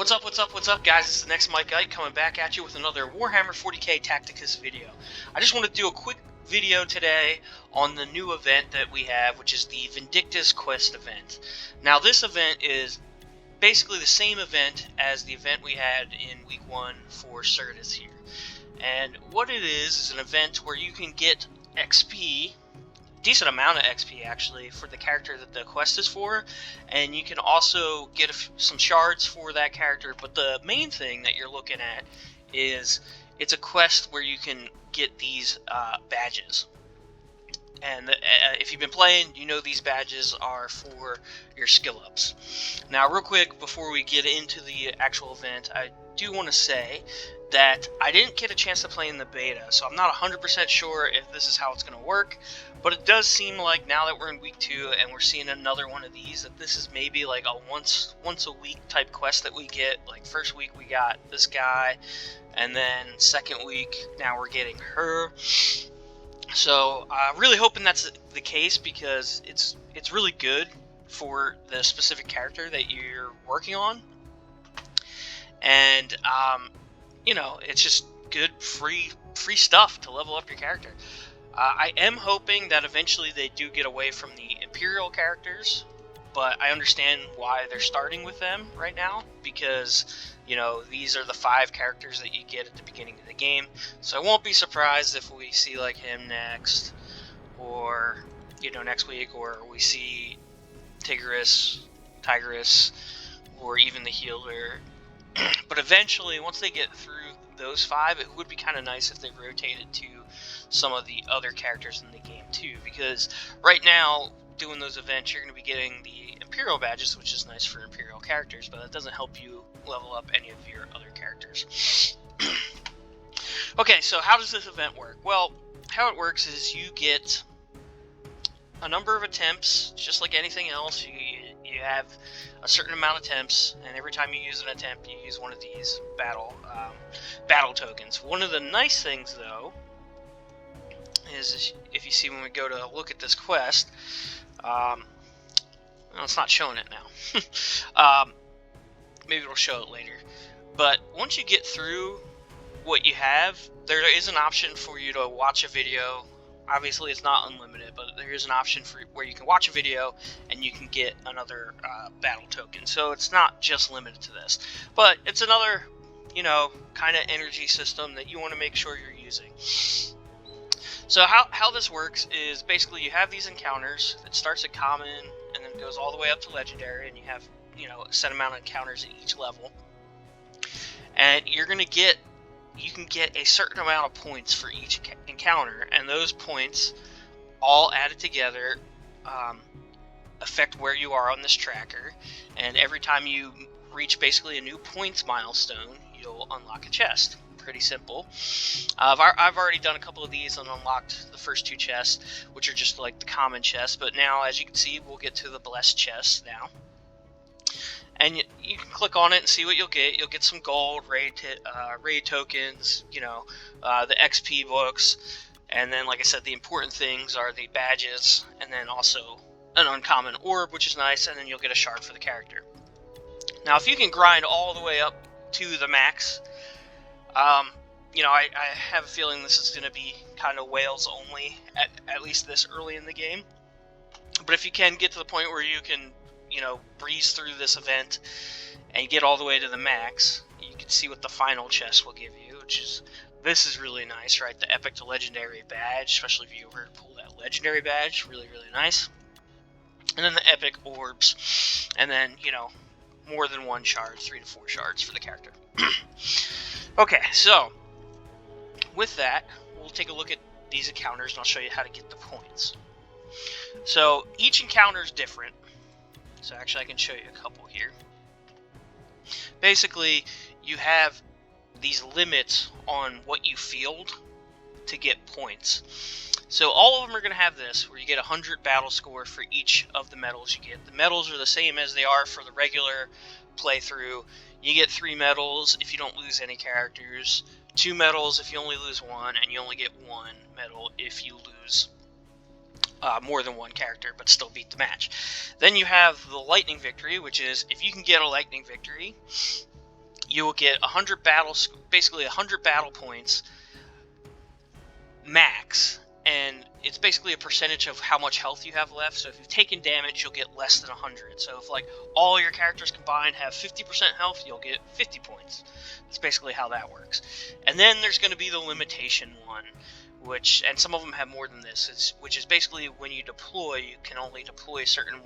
What's up, guys? It's the next Mike Ike coming back at you with another Warhammer 40k Tacticus video. I just want to do a quick video today on the new event that we have, which is the Vindictus quest event. Now, this event is basically the same event as the event we had in week 1 for Certus here. And what it is an event where you can get XP, decent amount of XP actually, for the character that the quest is for, and you can also get some shards for that character. But the main thing that you're looking at is it's a quest where you can get these badges. And if you've been playing, you know these badges are for your skill ups. Now, real quick, before we get into the actual event, I do want to say that I didn't get a chance to play in the beta, so I'm not 100% sure if this is how it's going to work, but it does seem like now that we're in week 2 and we're seeing another one of these, that this is maybe like a once a week type quest that we get. Like, first week we got this guy, and then second week now we're getting her. So I'm really hoping that's the case, because it's really good for the specific character that you're working on, and you know, it's just good free stuff to level up your character. I am hoping that eventually they do get away from the Imperial characters, but I understand why they're starting with them right now, because, you know, these are the 5 characters that you get at the beginning of the game. So I won't be surprised if we see like him next, or, you know, next week, or we see Tigris, or even the healer. But eventually, once they get through those 5, it would be kind of nice if they rotated to some of the other characters in the game too, because right now, doing those events, you're going to be getting the Imperial badges, which is nice for Imperial characters, but that doesn't help you level up any of your other characters. Okay, so how does this event work? Well, how it works is you get a number of attempts, just like anything else. You have a certain amount of attempts, and every time you use an attempt, you use one of these battle tokens. One of the nice things, though, is if you see when we go to look at this quest, well, it's not showing it now. Maybe it'll show it later. But once you get through what you have, there is an option for you to watch a video. Obviously, it's not unlimited, but there is an option for where you can watch a video and you can get another battle token. So it's not just limited to this, but it's another, you know, kind of energy system that you want to make sure you're using. So how this works is basically you have these encounters. It starts at common and then goes all the way up to legendary, and you have, you know, a set amount of encounters at each level. And you can get a certain amount of points for each encounter, and those points all added together affect where you are on this tracker. And every time you reach basically a new points milestone, you'll unlock a chest. Pretty simple. I've already done a couple of these and unlocked the first 2 chests, which are just like the common chests, but now, as you can see, we'll get to the blessed chests now. And you can click on it and see what you'll get. You'll get some gold, raid tokens, you know, the XP books, and then, like I said, the important things are the badges, and then also an uncommon orb, which is nice, and then you'll get a shard for the character. Now, if you can grind all the way up to the max, you know, I have a feeling this is going to be kind of whales only, at least this early in the game. But if you can get to the point where you can, you know, breeze through this event and get all the way to the max, you can see what the final chest will give you, which is, this is really nice, right? The epic to legendary badge, especially if you were to pull that legendary badge, really, really nice. And then the epic orbs, and then, you know, more than 1 shard, 3 to 4 shards for the character. Okay, so with that, we'll take a look at these encounters, and I'll show you how to get the points. So each encounter is different. So actually, I can show you a couple here. Basically, you have these limits on what you field to get points. So all of them are going to have this, where you get 100 battle score for each of the medals you get. The medals are the same as they are for the regular playthrough. You get 3 medals if you don't lose any characters, 2 medals if you only lose 1, and you only get 1 medal if you lose more than 1 character, but still beat the match. Then you have the lightning victory, which is if you can get a lightning victory, you will get 100 battles, basically 100 battle points max, and it's basically a percentage of how much health you have left. So if you've taken damage, you'll get less than 100. So if like all your characters combined have 50% health, you'll get 50 points. That's basically how that works. And then there's going to be the limitation one, which, and some of them have more than this, which is basically when you deploy, you can only deploy certain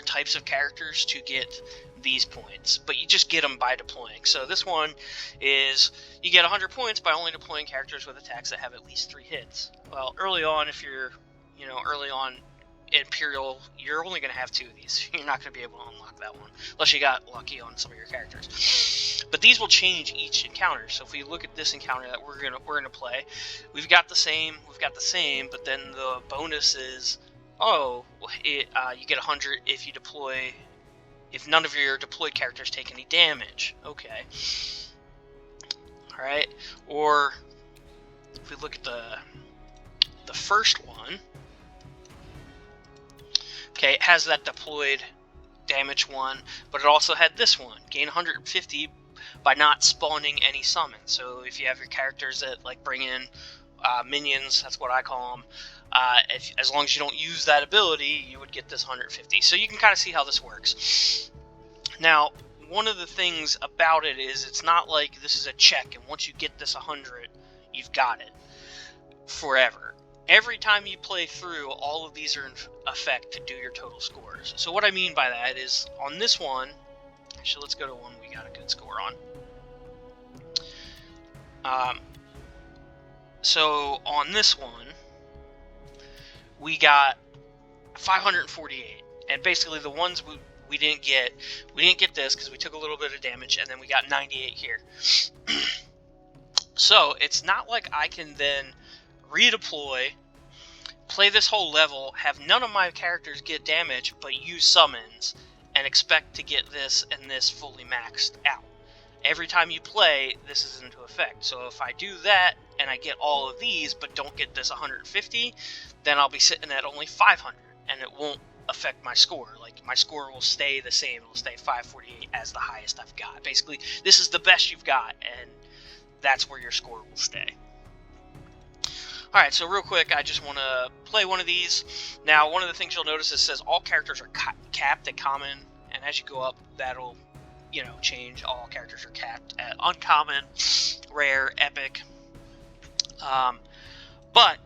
types of characters to get these points, but you just get them by deploying. So this one is you get 100 points by only deploying characters with attacks that have at least 3 hits. Well, early on, if you're, early on Imperial, you're only going to have 2 of these. You're not going to be able to unlock that one unless you got lucky on some of your characters. But these will change each encounter. So if we look at this encounter that we're gonna play, we've got the same, but then the bonus is, you get 100 if you deploy, if none of your deployed characters take any damage. Okay. Alright. Or if we look at the first one, okay, it has that deployed damage one, but it also had this one, gain 150 by not spawning any summons. So if you have your characters that like bring in minions, that's what I call them, as long as you don't use that ability, you would get this 150. So you can kind of see how this works. Now, one of the things about it is it's not like this is a check, and once you get this 100, you've got it forever. Every time you play through, all of these are in effect to do your total scores. So what I mean by that is, on this one, actually let's go to one we got a good score on. So on this one, we got 548, and basically the ones we didn't get this because we took a little bit of damage, and then we got 98 here. So it's not like I can then redeploy, play this whole level, have none of my characters get damage, but use summons, and expect to get this and this fully maxed out. Every time you play, this is into effect. So if I do that, and I get all of these, but don't get this 150, then I'll be sitting at only 500, and it won't affect my score. Like, my score will stay the same. It'll stay 548 as the highest I've got. Basically, this is the best you've got, and that's where your score will stay. Alright, so real quick, I just want to play one of these. Now, one of the things you'll notice is it says all characters are capped at common, and as you go up, that'll, change. All characters are capped at uncommon, rare, epic. But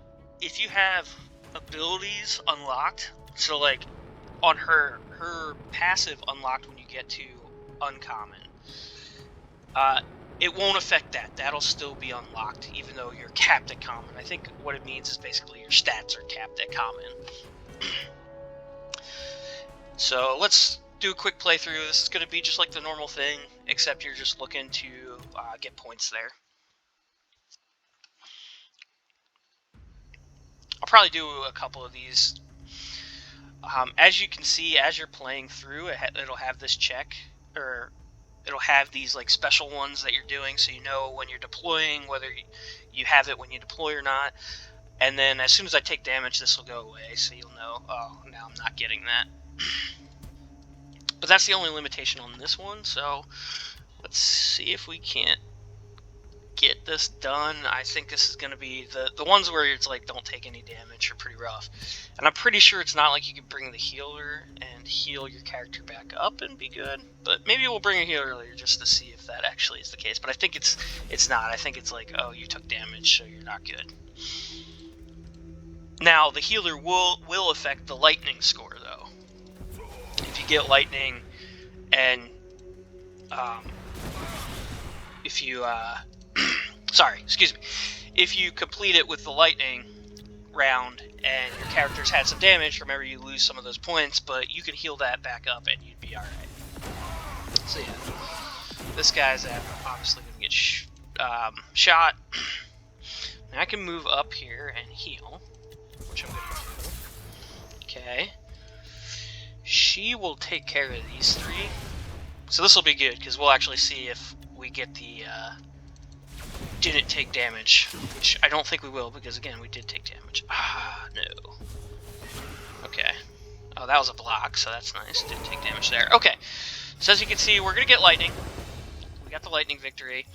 if you have abilities unlocked, so like on her passive unlocked when you get to uncommon, it won't affect that. That'll still be unlocked, even though you're capped at common. I think what it means is basically your stats are capped at common. So let's do a quick playthrough. This is going to be just like the normal thing, except you're just looking to get points there. I'll probably do a couple of these. As you can see, as you're playing through, it'll have this check, or it'll have these like special ones that you're doing, so you know when you're deploying whether you have it when you deploy or not. And then as soon as I take damage, this will go away, so you'll know, oh, now I'm not getting that. But that's the only limitation on this one, so let's see if we can't get this done. I think this is going to be the ones where it's like don't take any damage are pretty rough. And I'm pretty sure it's not like you can bring the healer and heal your character back up and be good. But maybe we'll bring a healer later just to see if that actually is the case. But I think it's not. I think it's like, oh, you took damage, so you're not good. Now, the healer will affect the lightning score, though. If you get lightning, and if you if you complete it with the lightning round and your characters had some damage, remember you lose some of those points, but you can heal that back up and you'd be alright. So yeah, this guy's obviously going to get shot. Now I can move up here and heal, which I'm going to do. Okay. She will take care of these 3. So this will be good, because we'll actually see if we get the didn't take damage, which I don't think we will, because again, we did take damage. Ah, no. Okay. Oh, that was a block, so that's nice. Didn't take damage there. Okay. So as you can see, we're going to get lightning. we got the lightning victory.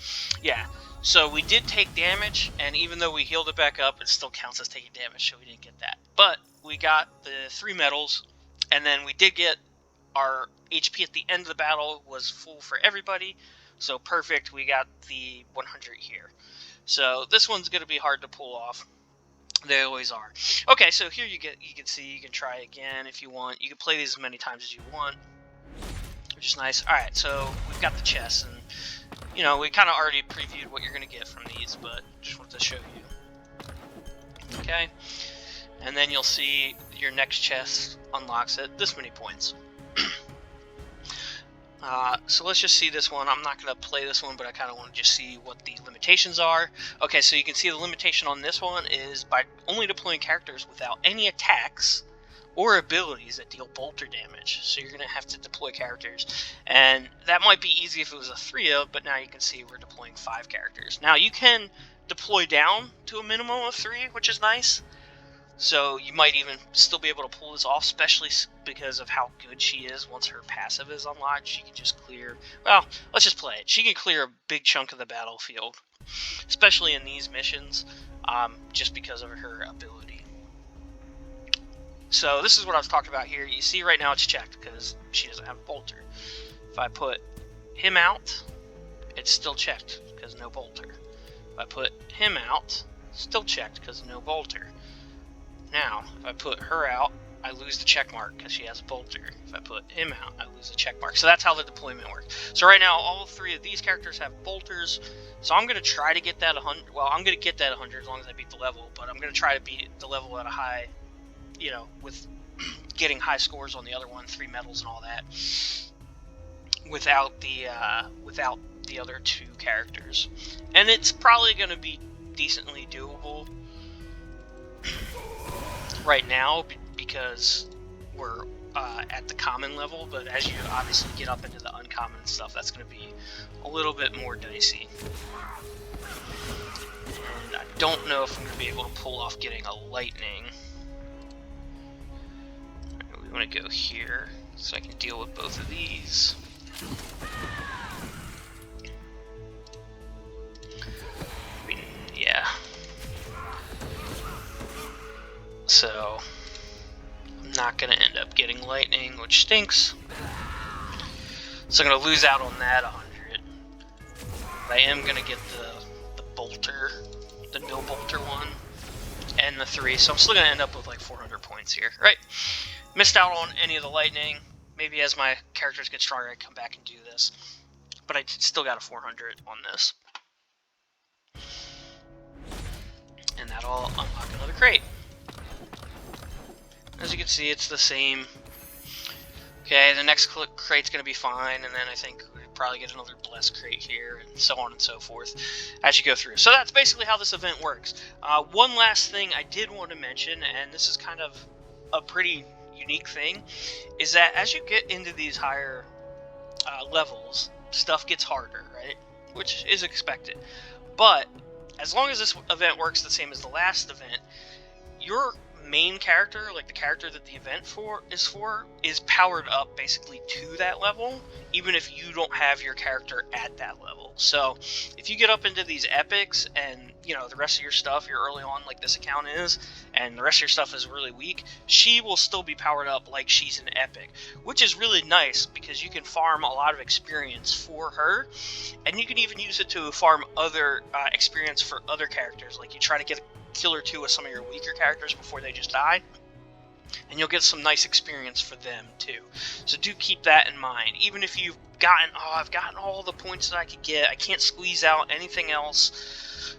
Yeah, so we did take damage, and even though we healed it back up, it still counts as taking damage, so we didn't get that. But we got the 3 medals, and then we did get our HP at the end of the battle was full for everybody, so perfect. We got the 100 here. So this one's going to be hard to pull off. They always are. Okay, so here you can see, you can try again if you want. You can play these as many times as you want, which is nice. Alright, so we've got the chests, and you know, we kind of already previewed what you're going to get from these, but just wanted to show you. Okay, and then you'll see your next chest unlocks at this many points. So let's just see this one. I'm not going to play this one, but I kind of want to just see what the limitations are. Okay, so you can see the limitation on this one is by only deploying characters without any attacks or abilities that deal bolter damage. So you're going to have to deploy characters. And that might be easy if it was a 3-of, but now you can see we're deploying 5 characters. Now you can deploy down to a minimum of 3, which is nice. So you might even still be able to pull this off, especially because of how good she is. Once her passive is unlocked, she can just clear... Well, let's just play it. She can clear a big chunk of the battlefield, especially in these missions, just because of her ability. So this is what I was talking about here. You see right now it's checked because she doesn't have a bolter. If I put him out, it's still checked because no bolter. If I put him out, still checked because no bolter. Now, if I put her out, I lose the check mark because she has a bolter. If I put him out, I lose the check mark. So that's how the deployment works. So right now, all 3 of these characters have bolters. So I'm going to try to get that 100. Well, I'm going to get that 100 as long as I beat the level. But I'm going to try to beat the level at a high, you know, with getting high scores on the other one, 3 medals and all that, without the other 2 characters. And it's probably going to be decently doable right now because we're at the common level, but as you obviously get up into the uncommon and stuff, that's going to be a little bit more dicey. And I don't know if I'm going to be able to pull off getting a lightning. We want to go here so I can deal with both of these. Yeah. So, I'm not going to end up getting lightning, which stinks. So I'm going to lose out on that 100. But I am going to get the bolter, the no bolter one, and the 3. So I'm still going to end up with like 400 points here. Right. Missed out on any of the lightning. Maybe as my characters get stronger, I come back and do this. But I still got a 400 on this. And that'll unlock another crate. As you can see, it's the same. Okay, the next crate's going to be fine, and then I think we'll probably get another blessed crate here, and so on and so forth as you go through. So that's basically how this event works. One last thing I did want to mention, and this is kind of a pretty unique thing, is that as you get into these higher levels, stuff gets harder, right? Which is expected. But as long as this event works the same as the last event, your main character, like the character that the event is powered up basically to that level, even if you don't have your character at that level. So if you get up into these epics and, you know, the rest of your stuff, you're early on like this account is, and the rest of your stuff is really weak, she will still be powered up like she's an epic, which is really nice because you can farm a lot of experience for her, and you can even use it to farm other experience for other characters. Like you try to get a kill or 2 with some of your weaker characters before they just die, and you'll get some nice experience for them too. So do keep that in mind. Even if you've gotten, I've gotten all the points that I could get, I can't squeeze out anything else,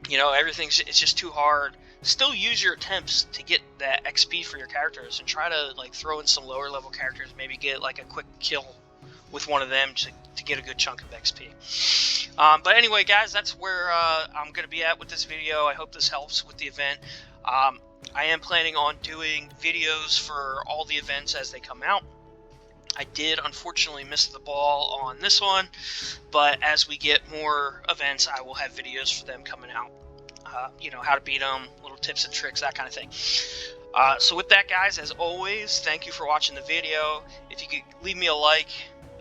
you know, it's just too hard, still use your attempts to get that XP for your characters, and try to like throw in some lower level characters, maybe get like a quick kill with one of them to get a good chunk of XP. But anyway, guys, that's where I'm going to be at with this video. I hope this helps with the event. I am planning on doing videos for all the events as they come out. I did unfortunately miss the ball on this one, but as we get more events, I will have videos for them coming out. You know, how to beat them, little tips and tricks, that kind of thing. So with that, guys, as always, thank you for watching the video. If you could leave me a like,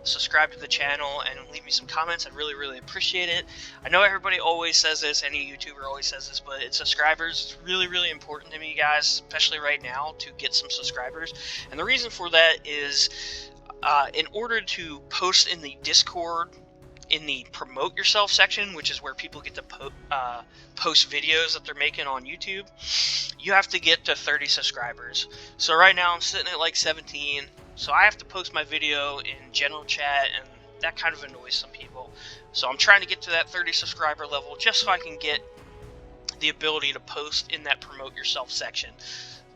subscribe to the channel and leave me some comments. I'd really, really appreciate it. I know everybody always says this, any YouTuber always says this, but subscribers is really, really important to me, guys, especially right now, to get some subscribers. And the reason for that is in order to post in the Discord, in the promote yourself section, which is where people get to post videos that they're making on YouTube, you have to get to 30 subscribers. So right now I'm sitting at like 17, so I have to post my video in general chat, and that kind of annoys some people. So I'm trying to get to that 30 subscriber level just so I can get the ability to post in that promote yourself section.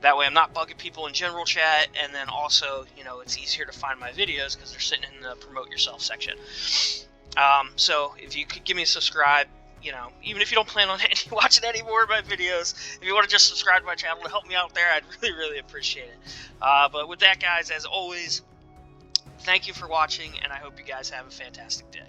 That way I'm not bugging people in general chat, and then also, you know, it's easier to find my videos because they're sitting in the promote yourself section. So if you could give me a subscribe, you know, even if you don't plan on watching any more of my videos, if you want to just subscribe to my channel to help me out there, I'd really, really appreciate it. But with that, guys, as always, thank you for watching, and I hope you guys have a fantastic day.